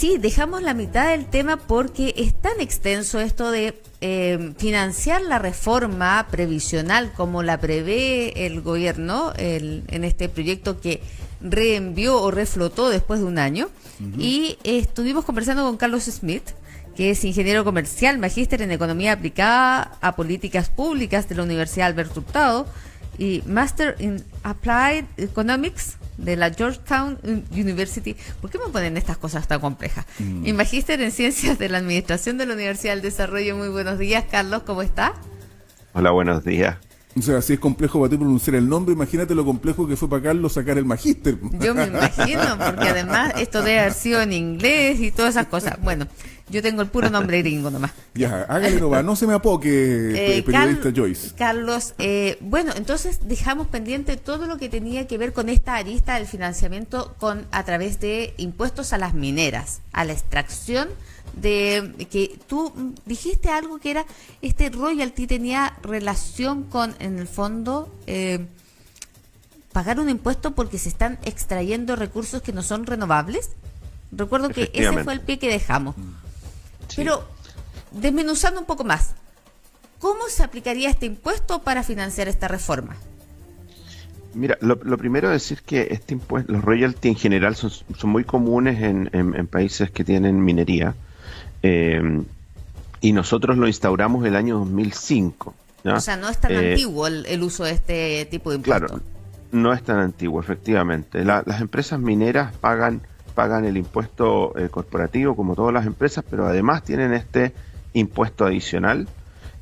Sí, dejamos la mitad del tema porque es tan extenso esto de financiar la reforma previsional como la prevé el gobierno en este proyecto que reenvió o reflotó después de un año. Y estuvimos conversando con Carlos Smith, que es ingeniero comercial, magíster en economía aplicada a políticas públicas de la Universidad Albert Hurtado y Master in Applied Economics de la Georgetown University. ¿Por qué me ponen estas cosas tan complejas? Y magíster en Ciencias de la Administración de la Universidad del Desarrollo. Muy buenos días, Carlos, ¿cómo está? Hola, buenos días. O sea, si es complejo para ti pronunciar el nombre, imagínate lo complejo que fue para Carlos sacar el magíster. Yo me imagino, porque además esto debe haber sido en inglés y todas esas cosas. Bueno, yo tengo el puro nombre gringo nomás. Ya, hágale nomás, no se me apoque, periodista Joyce. Carlos, bueno, entonces dejamos pendiente todo lo que tenía que ver con esta arista del financiamiento a través de impuestos a las mineras, a la extracción de que tú dijiste algo que era este royalty tenía relación con, en el fondo, pagar un impuesto porque se están extrayendo recursos que no son renovables. Recuerdo que ese fue el pie que dejamos. Sí. Pero desmenuzando un poco más, ¿cómo se aplicaría este impuesto para financiar esta reforma? Mira, lo primero es decir que este impuesto, los royalty en general son muy comunes en países que tienen minería. Y nosotros lo instauramos el año 2005. ¿ya? O sea, no es tan antiguo el uso de este tipo de impuesto. Claro, no es tan antiguo, efectivamente. Las empresas mineras pagan el impuesto corporativo como todas las empresas, pero además tienen este impuesto adicional,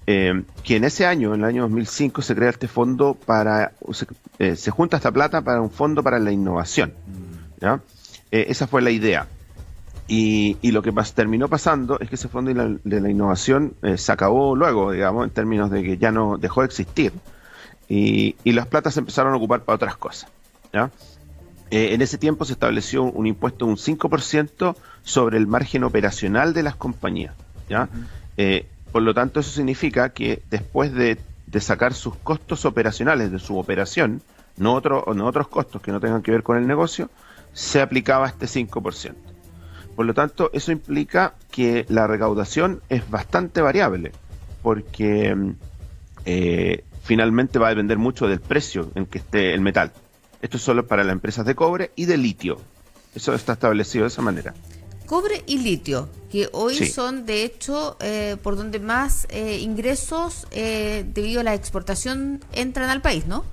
que en ese año, en el año 2005, se crea este fondo se junta esta plata para un fondo para la innovación. ¿ya? Esa fue la idea. Y lo que terminó pasando es que ese fondo de la innovación se acabó luego, digamos, en términos de que ya no dejó de existir. Y las platas se empezaron a ocupar para otras cosas. ¿ya? En ese tiempo se estableció un impuesto de un 5% sobre el margen operacional de las compañías. ¿ya? Por lo tanto, eso significa que después de sacar sus costos operacionales de su operación, no otros costos que no tengan que ver con el negocio, se aplicaba este 5%. Por lo tanto, eso implica que la recaudación es bastante variable, porque finalmente va a depender mucho del precio en que esté el metal. Esto es solo para las empresas de cobre y de litio. Eso está establecido de esa manera. Cobre y litio, que hoy sí. son, de hecho, por donde más ingresos debido a la exportación entran al país, ¿no?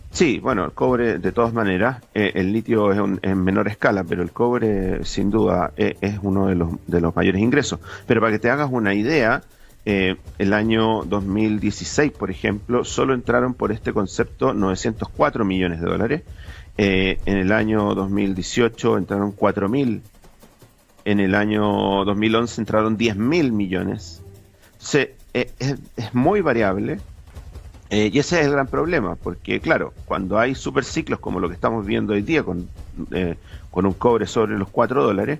Sí, bueno, el cobre de todas maneras, el litio es en menor escala, pero el cobre sin duda es uno de los mayores ingresos. Pero para que te hagas una idea, el año 2016, por ejemplo, solo entraron por este concepto 904 millones de dólares. En el año 2018 entraron 4.000. En el año 2011 entraron 10.000 millones. Es muy variable. Y ese es el gran problema, porque claro, cuando hay superciclos como lo que estamos viendo hoy día con un cobre sobre los $4,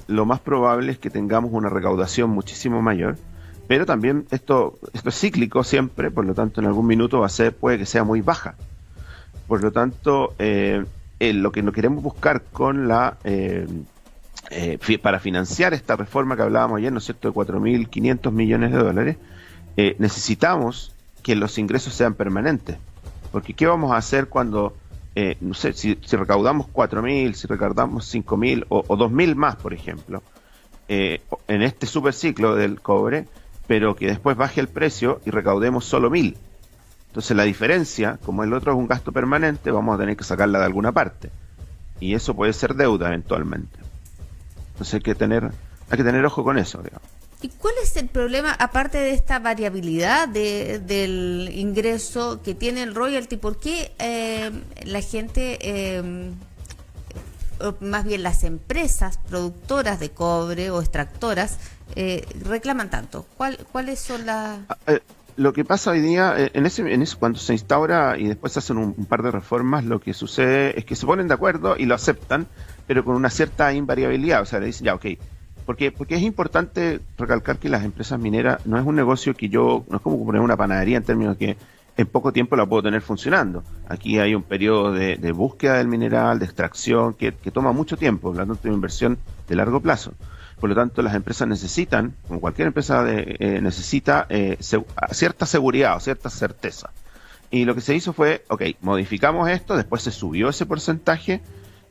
lo más probable es que tengamos una recaudación muchísimo mayor, pero también esto es cíclico siempre, por lo tanto en algún minuto puede que sea muy baja. Por lo tanto, lo que no queremos buscar con para financiar esta reforma que hablábamos ayer, ¿no es cierto?, de 4.500 millones de dólares, necesitamos que los ingresos sean permanentes, porque ¿qué vamos a hacer cuando, no sé, si recaudamos 4.000, si recaudamos 5.000 o 2.000 más, por ejemplo, en este superciclo del cobre, pero que después baje el precio y recaudemos solo 1.000? Entonces la diferencia, como el otro es un gasto permanente, vamos a tener que sacarla de alguna parte, y eso puede ser deuda eventualmente. Entonces hay que tener ojo con eso, digamos. ¿Y cuál es el problema, aparte de esta variabilidad del ingreso que tiene el royalty? ¿Por qué la gente, o más bien las empresas productoras de cobre o extractoras, reclaman tanto? ¿Cuáles son las...? Lo que pasa hoy día, cuando se instaura y después se hacen un par de reformas, lo que sucede es que se ponen de acuerdo y lo aceptan, pero con una cierta invariabilidad. O sea, le dicen, ya, ok. Porque es importante recalcar que las empresas mineras no es un negocio no es como poner una panadería en términos de que en poco tiempo la puedo tener funcionando. Aquí hay un periodo de búsqueda del mineral, de extracción, que toma mucho tiempo, por lo tanto, una inversión de largo plazo. Por lo tanto, las empresas necesitan, como cualquier empresa necesita cierta seguridad o cierta certeza. Y lo que se hizo fue, ok, modificamos esto, después se subió ese porcentaje,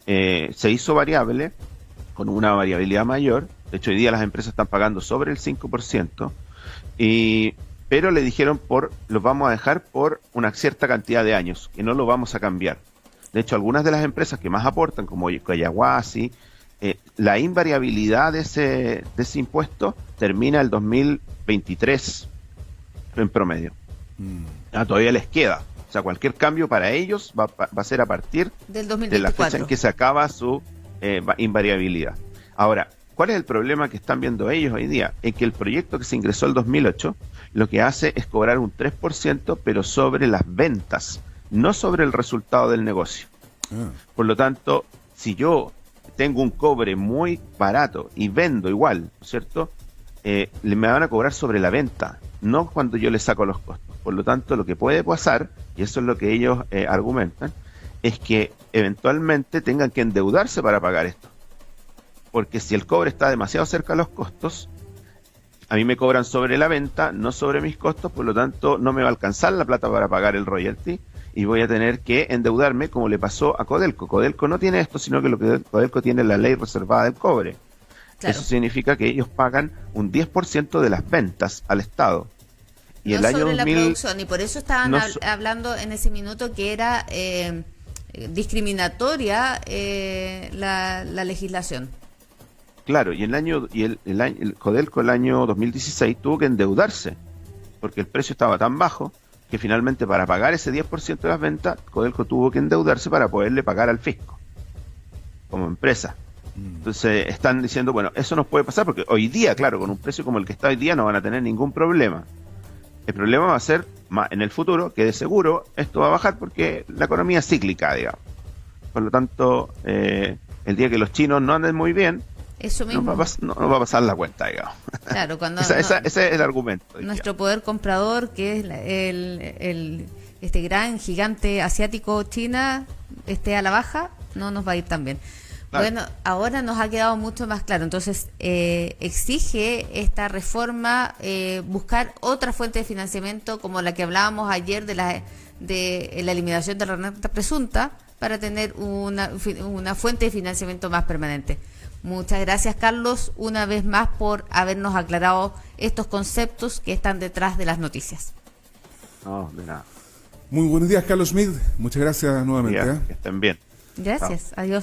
se hizo variable, con una variabilidad mayor. De hecho, hoy día las empresas están pagando sobre el 5%, pero le dijeron los vamos a dejar por una cierta cantidad de años, que no lo vamos a cambiar. De hecho, algunas de las empresas que más aportan, como Collahuasi, la invariabilidad de ese impuesto termina el 2023 en promedio. Todavía les queda. O sea, cualquier cambio para ellos va a ser a partir del 2024. De la fecha en que se acaba su invariabilidad. Ahora, ¿cuál es el problema que están viendo ellos hoy día? En que el proyecto que se ingresó el 2008 lo que hace es cobrar un 3%, pero sobre las ventas, no sobre el resultado del negocio. Por lo tanto, si yo tengo un cobre muy barato y vendo igual, ¿cierto? Me van a cobrar sobre la venta, no cuando yo le saco los costos. Por lo tanto, lo que puede pasar, y eso es lo que ellos argumentan, es que eventualmente tengan que endeudarse para pagar esto. Porque si el cobre está demasiado cerca de los costos, a mí me cobran sobre la venta, no sobre mis costos, por lo tanto no me va a alcanzar la plata para pagar el royalty y voy a tener que endeudarme como le pasó a Codelco. Codelco no tiene esto, sino que lo que Codelco tiene es la ley reservada del cobre. Claro. Eso significa que ellos pagan un 10% de las ventas al Estado. Y no el año sobre 2000, la producción, y por eso estaban hablando en ese minuto que era discriminatoria la legislación. Claro, y el Codelco el año 2016 tuvo que endeudarse, porque el precio estaba tan bajo que finalmente para pagar ese 10% de las ventas, Codelco tuvo que endeudarse para poderle pagar al fisco, como empresa. Entonces están diciendo, bueno, eso nos puede pasar porque hoy día, claro, con un precio como el que está hoy día no van a tener ningún problema. El problema va a ser más en el futuro, que de seguro esto va a bajar porque la economía es cíclica, digamos. Por lo tanto, el día que los chinos no anden muy bien, eso mismo. No va a pasar la cuenta, digamos. Claro, cuando ese es el argumento. Nuestro poder comprador, que es este gran gigante asiático China, esté a la baja, no nos va a ir tan bien. Claro. Bueno, ahora nos ha quedado mucho más claro. Entonces, exige esta reforma buscar otra fuente de financiamiento como la que hablábamos ayer de la eliminación de la renta presunta para tener una fuente de financiamiento más permanente. Muchas gracias, Carlos, una vez más por habernos aclarado estos conceptos que están detrás de las noticias. No, de nada. Muy buenos días, Carlos Schmidt. Muchas gracias nuevamente. Que estén bien. Gracias. Chao. Adiós.